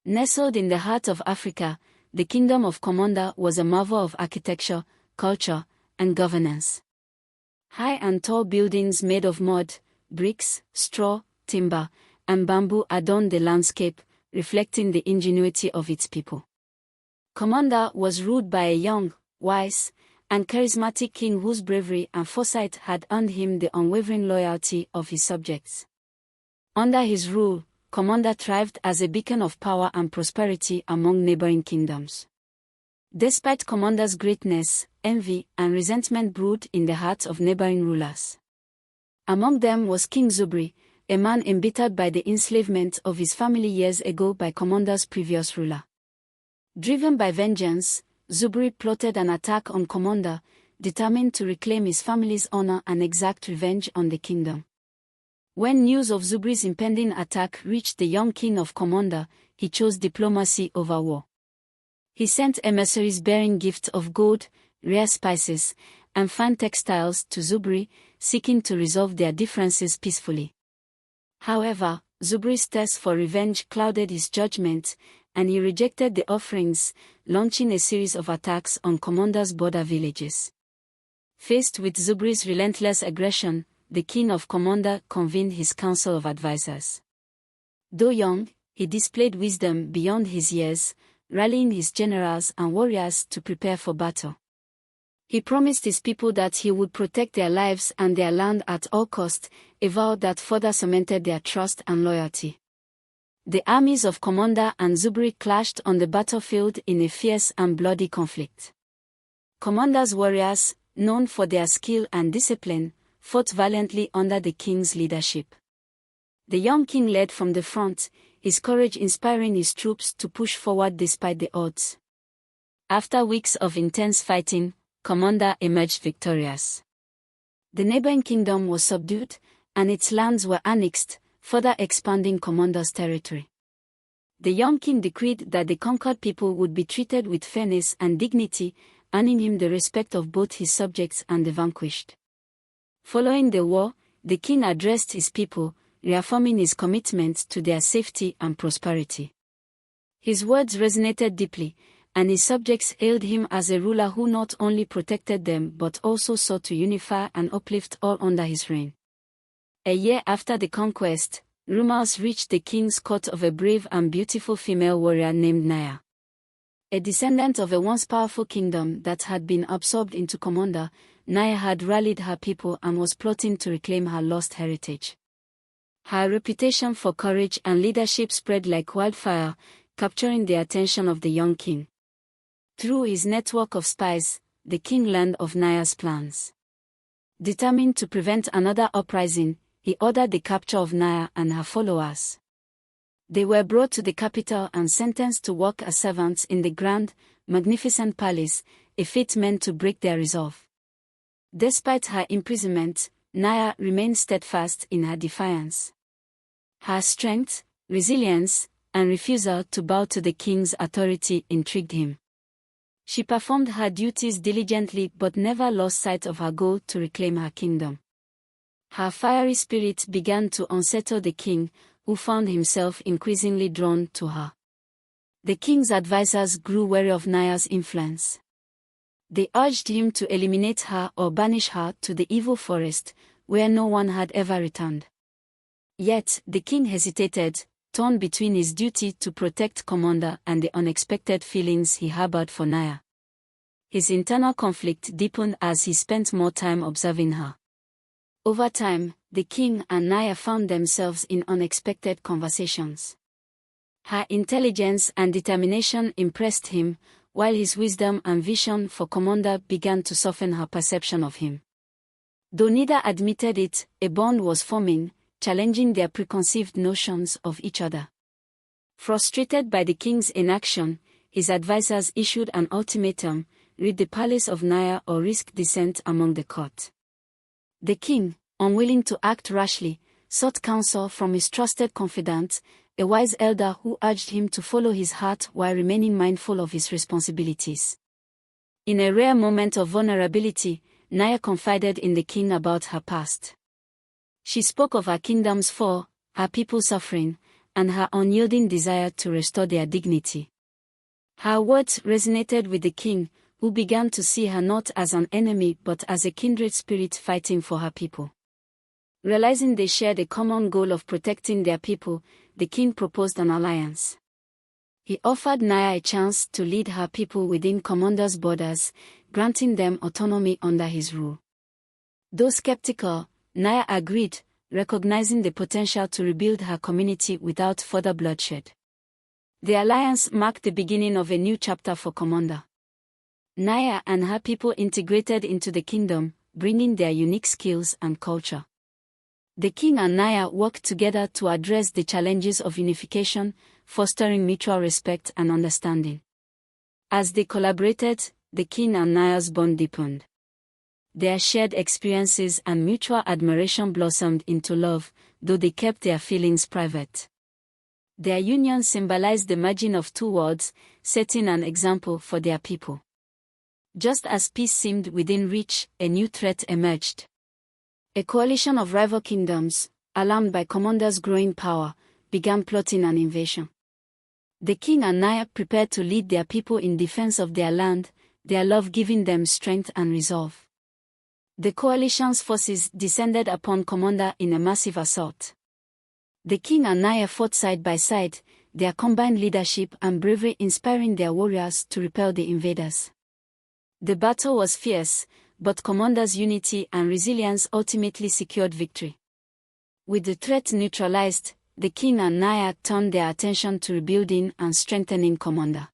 Nestled in the heart of Africa, the kingdom of Kamunda was a marvel of architecture, culture, and governance. High and tall buildings made of mud, bricks, straw, timber, and bamboo adorned the landscape, reflecting the ingenuity of its people. Kamunda was ruled by a young, wise, and charismatic king whose bravery and foresight had earned him the unwavering loyalty of his subjects. Under his rule, Kamunda thrived as a beacon of power and prosperity among neighboring kingdoms. Despite Kamunda's greatness, envy and resentment brewed in the hearts of neighboring rulers. Among them was King Zubri, a man embittered by the enslavement of his family years ago by Kamunda's previous ruler. Driven by vengeance, Zubri plotted an attack on Kamunda, determined to reclaim his family's honor and exact revenge on the kingdom. When news of Zubri's impending attack reached the young king of Kamunda, he chose diplomacy over war. He sent emissaries bearing gifts of gold, rare spices, and fine textiles to Zubri, seeking to resolve their differences peacefully. However, Zubri's thirst for revenge clouded his judgment, and he rejected the offerings, launching a series of attacks on Kamunda's border villages. Faced with Zubri's relentless aggression, the king of Kamunda convened his council of advisors. Though young, he displayed wisdom beyond his years, rallying his generals and warriors to prepare for battle. He promised his people that he would protect their lives and their land at all costs, a vow that further cemented their trust and loyalty. The armies of Kamunda and Zubri clashed on the battlefield in a fierce and bloody conflict. Kamunda's warriors, known for their skill and discipline, fought valiantly under the king's leadership. The young king led from the front, his courage inspiring his troops to push forward despite the odds. After weeks of intense fighting, Kamunda emerged victorious. The neighboring kingdom was subdued, and its lands were annexed, further expanding Kamunda's territory. The young king decreed that the conquered people would be treated with fairness and dignity, earning him the respect of both his subjects and the vanquished. Following the war, the king addressed his people, reaffirming his commitment to their safety and prosperity. His words resonated deeply, and his subjects hailed him as a ruler who not only protected them but also sought to unify and uplift all under his reign. A year after the conquest, rumors reached the king's court of a brave and beautiful female warrior named Naya. A descendant of a once powerful kingdom that had been absorbed into Kamunda, Naya had rallied her people and was plotting to reclaim her lost heritage. Her reputation for courage and leadership spread like wildfire, capturing the attention of the young king. Through his network of spies, the king learned of Naya's plans. Determined to prevent another uprising, he ordered the capture of Naya and her followers. They were brought to the capital and sentenced to work as servants in the grand, magnificent palace, a fate meant to break their resolve. Despite her imprisonment, Naya remained steadfast in her defiance. Her strength, resilience, and refusal to bow to the king's authority intrigued him. She performed her duties diligently but never lost sight of her goal to reclaim her kingdom. Her fiery spirit began to unsettle the king, who found himself increasingly drawn to her. The king's advisors grew wary of Naya's influence. They urged him to eliminate her or banish her to the evil forest, where no one had ever returned. Yet, the king hesitated, torn between his duty to protect Kamunda and the unexpected feelings he harbored for Naya. His internal conflict deepened as he spent more time observing her. Over time, the king and Naya found themselves in unexpected conversations. Her intelligence and determination impressed him, while his wisdom and vision for Kamunda began to soften her perception of him. Though neither admitted it, a bond was forming, challenging their preconceived notions of each other. Frustrated by the king's inaction, his advisors issued an ultimatum: rid the palace of Naya or risk dissent among the court. The king, unwilling to act rashly, sought counsel from his trusted confidant, a wise elder who urged him to follow his heart while remaining mindful of his responsibilities. In a rare moment of vulnerability, Naya confided in the king about her past. She spoke of her kingdom's fall, her people's suffering, and her unyielding desire to restore their dignity. Her words resonated with the king, who began to see her not as an enemy but as a kindred spirit fighting for her people. Realizing they shared a common goal of protecting their people, the king proposed an alliance. He offered Naya a chance to lead her people within Kamunda's borders, granting them autonomy under his rule. Though skeptical, Naya agreed, recognizing the potential to rebuild her community without further bloodshed. The alliance marked the beginning of a new chapter for Kamunda. Naya and her people integrated into the kingdom, bringing their unique skills and culture. The king and Naya worked together to address the challenges of unification, fostering mutual respect and understanding. As they collaborated, the king and Naya's bond deepened. Their shared experiences and mutual admiration blossomed into love, though they kept their feelings private. Their union symbolized the merging of two worlds, setting an example for their people. Just as peace seemed within reach, a new threat emerged. A coalition of rival kingdoms, alarmed by Kamunda's growing power, began plotting an invasion. The king and Naya prepared to lead their people in defense of their land, their love giving them strength and resolve. The coalition's forces descended upon Kamunda in a massive assault. The king and Naya fought side by side, their combined leadership and bravery inspiring their warriors to repel the invaders. The battle was fierce, but Kamunda's unity and resilience ultimately secured victory. With the threat neutralized, the king and Naya turned their attention to rebuilding and strengthening Kamunda.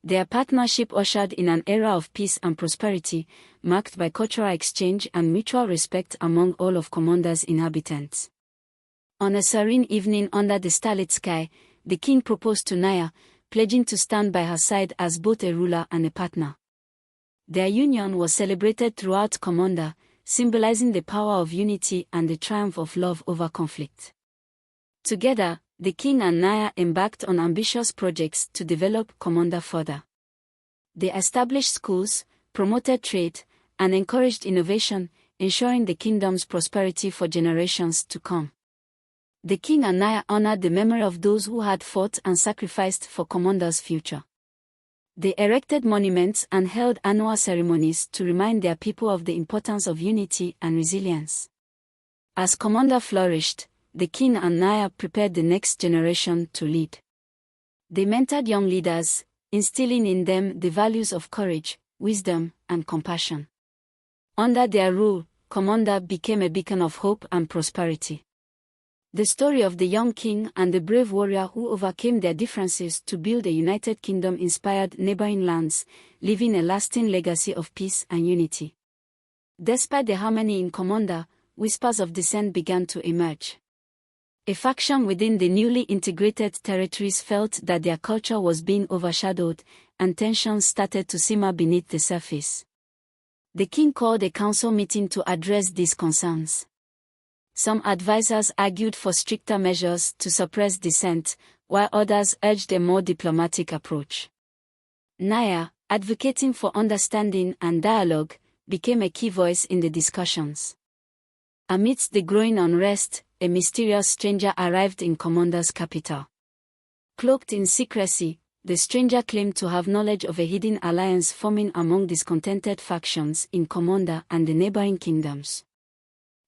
Their partnership ushered in an era of peace and prosperity, marked by cultural exchange and mutual respect among all of Kamunda's inhabitants. On a serene evening under the starlit sky, the king proposed to Naya, pledging to stand by her side as both a ruler and a partner. Their union was celebrated throughout Kamunda, symbolizing the power of unity and the triumph of love over conflict. Together, the king and Naya embarked on ambitious projects to develop Kamunda further. They established schools, promoted trade, and encouraged innovation, ensuring the kingdom's prosperity for generations to come. The king and Naya honored the memory of those who had fought and sacrificed for Kamunda's future. They erected monuments and held annual ceremonies to remind their people of the importance of unity and resilience. As Kamunda flourished, the king and Naya prepared the next generation to lead. They mentored young leaders, instilling in them the values of courage, wisdom, and compassion. Under their rule, Kamunda became a beacon of hope and prosperity. The story of the young king and the brave warrior who overcame their differences to build a united kingdom inspired neighboring lands, leaving a lasting legacy of peace and unity. Despite the harmony in Kamunda, whispers of dissent began to emerge. A faction within the newly integrated territories felt that their culture was being overshadowed, and tensions started to simmer beneath the surface. The king called a council meeting to address these concerns. Some advisors argued for stricter measures to suppress dissent, while others urged a more diplomatic approach. Naya, advocating for understanding and dialogue, became a key voice in the discussions. Amidst the growing unrest, a mysterious stranger arrived in Kamunda's capital. Cloaked in secrecy, the stranger claimed to have knowledge of a hidden alliance forming among discontented factions in Kamunda and the neighboring kingdoms.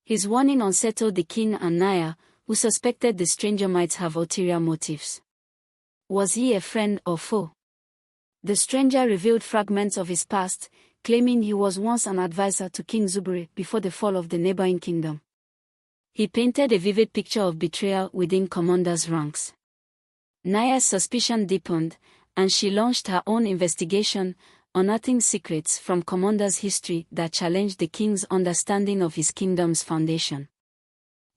His warning unsettled the king and Naya, who suspected the stranger might have ulterior motives. Was he a friend or foe? The stranger revealed fragments of his past, claiming he was once an advisor to King Zubri before the fall of the neighboring kingdom. He painted a vivid picture of betrayal within Kamunda's ranks. Naya's suspicion deepened, and she launched her own investigation, unearthing secrets from Kamunda's history that challenged the king's understanding of his kingdom's foundation.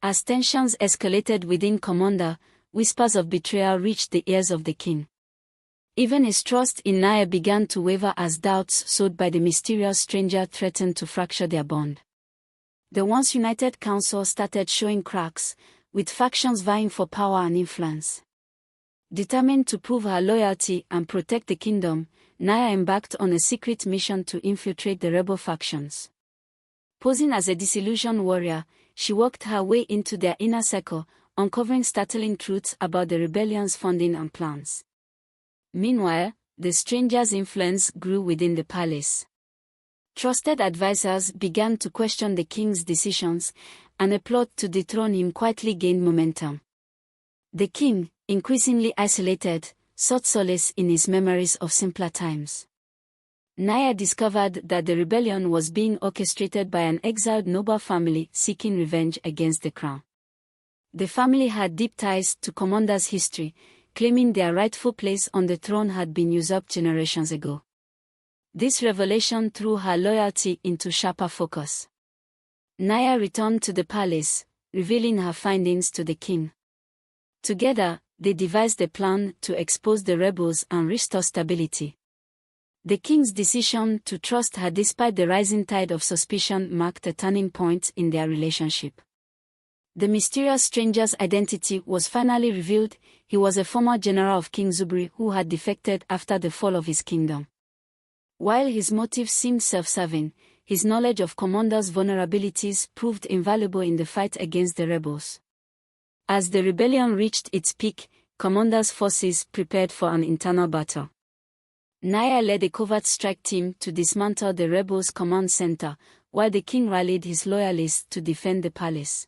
As tensions escalated within Kamunda, whispers of betrayal reached the ears of the king. Even his trust in Naya began to waver as doubts sowed by the mysterious stranger threatened to fracture their bond. The once united council started showing cracks, with factions vying for power and influence. Determined to prove her loyalty and protect the kingdom, Naya embarked on a secret mission to infiltrate the rebel factions. Posing as a disillusioned warrior, she worked her way into their inner circle, uncovering startling truths about the rebellion's funding and plans. Meanwhile, the stranger's influence grew within the palace. Trusted advisors began to question the king's decisions, and a plot to dethrone him quietly gained momentum. The king, increasingly isolated, sought solace in his memories of simpler times. Naya discovered that the rebellion was being orchestrated by an exiled noble family seeking revenge against the crown. The family had deep ties to Kamunda's history, claiming their rightful place on the throne had been usurped generations ago. This revelation threw her loyalty into sharper focus. Naya returned to the palace, revealing her findings to the king. Together, they devised a plan to expose the rebels and restore stability. The king's decision to trust her despite the rising tide of suspicion marked a turning point in their relationship. The mysterious stranger's identity was finally revealed. He was a former general of King Zubri who had defected after the fall of his kingdom. While his motives seemed self-serving, his knowledge of Kamunda's vulnerabilities proved invaluable in the fight against the rebels. As the rebellion reached its peak, Kamunda's forces prepared for an internal battle. Naya led a covert strike team to dismantle the rebels' command center, while the king rallied his loyalists to defend the palace.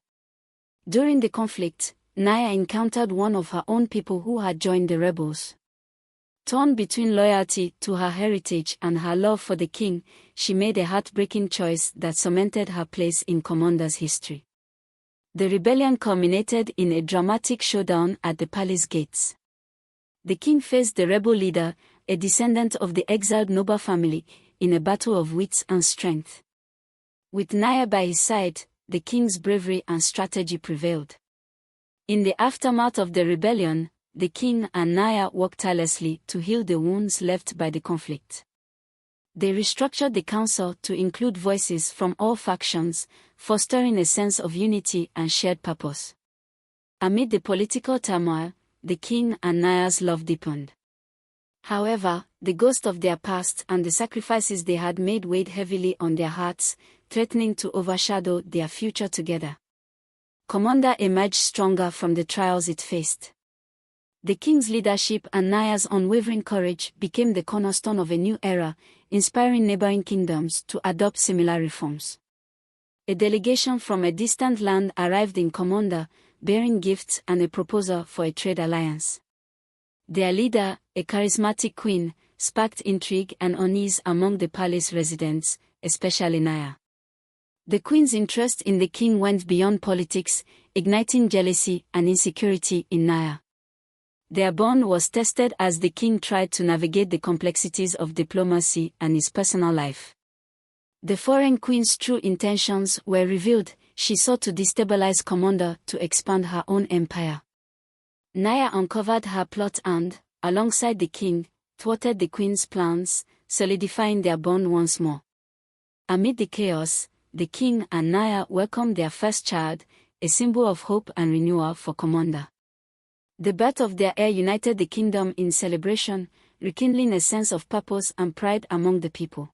During the conflict, Naya encountered one of her own people who had joined the rebels. Torn between loyalty to her heritage and her love for the king, she made a heartbreaking choice that cemented her place in Kamunda's history. The rebellion culminated in a dramatic showdown at the palace gates. The king faced the rebel leader, a descendant of the exiled noble family, in a battle of wits and strength. With Naya by his side, the king's bravery and strategy prevailed. In the aftermath of the rebellion, the king and Naya worked tirelessly to heal the wounds left by the conflict. They restructured the council to include voices from all factions, fostering a sense of unity and shared purpose. Amid the political turmoil, the king and Naya's love deepened. However, the ghost of their past and the sacrifices they had made weighed heavily on their hearts, threatening to overshadow their future together. Kamunda emerged stronger from the trials it faced. The king's leadership and Naya's unwavering courage became the cornerstone of a new era, inspiring neighboring kingdoms to adopt similar reforms. A delegation from a distant land arrived in Kamunda, bearing gifts and a proposal for a trade alliance. Their leader, a charismatic queen, sparked intrigue and unease among the palace residents, especially Naya. The queen's interest in the king went beyond politics, igniting jealousy and insecurity in Naya. Their bond was tested as the king tried to navigate the complexities of diplomacy and his personal life. The foreign queen's true intentions were revealed. She sought to destabilize Kamunda to expand her own empire. Naya uncovered her plot and, alongside the king, thwarted the queen's plans, solidifying their bond once more. Amid the chaos, the king and Naya welcomed their first child, a symbol of hope and renewal for Kamunda. The birth of their heir united the kingdom in celebration, rekindling a sense of purpose and pride among the people.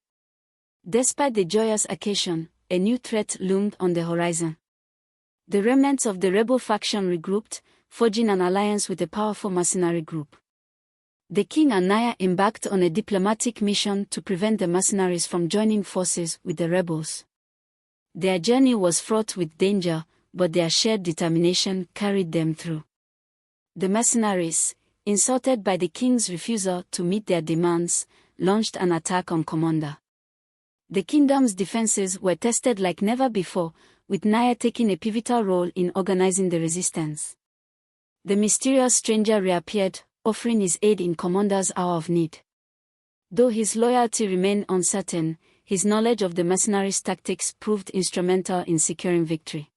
Despite the joyous occasion, a new threat loomed on the horizon. The remnants of the rebel faction regrouped, forging an alliance with a powerful mercenary group. The king and Naya embarked on a diplomatic mission to prevent the mercenaries from joining forces with the rebels. Their journey was fraught with danger, but their shared determination carried them through. The mercenaries, insulted by the king's refusal to meet their demands, launched an attack on Kamunda. The kingdom's defenses were tested like never before, with Naya taking a pivotal role in organizing the resistance. The mysterious stranger reappeared, offering his aid in Kamunda's hour of need. Though his loyalty remained uncertain, his knowledge of the mercenaries' tactics proved instrumental in securing victory.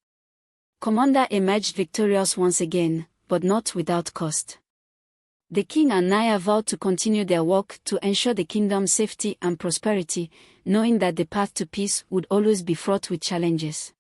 Kamunda emerged victorious once again, but not without cost. The king and Naya vowed to continue their work to ensure the kingdom's safety and prosperity, knowing that the path to peace would always be fraught with challenges.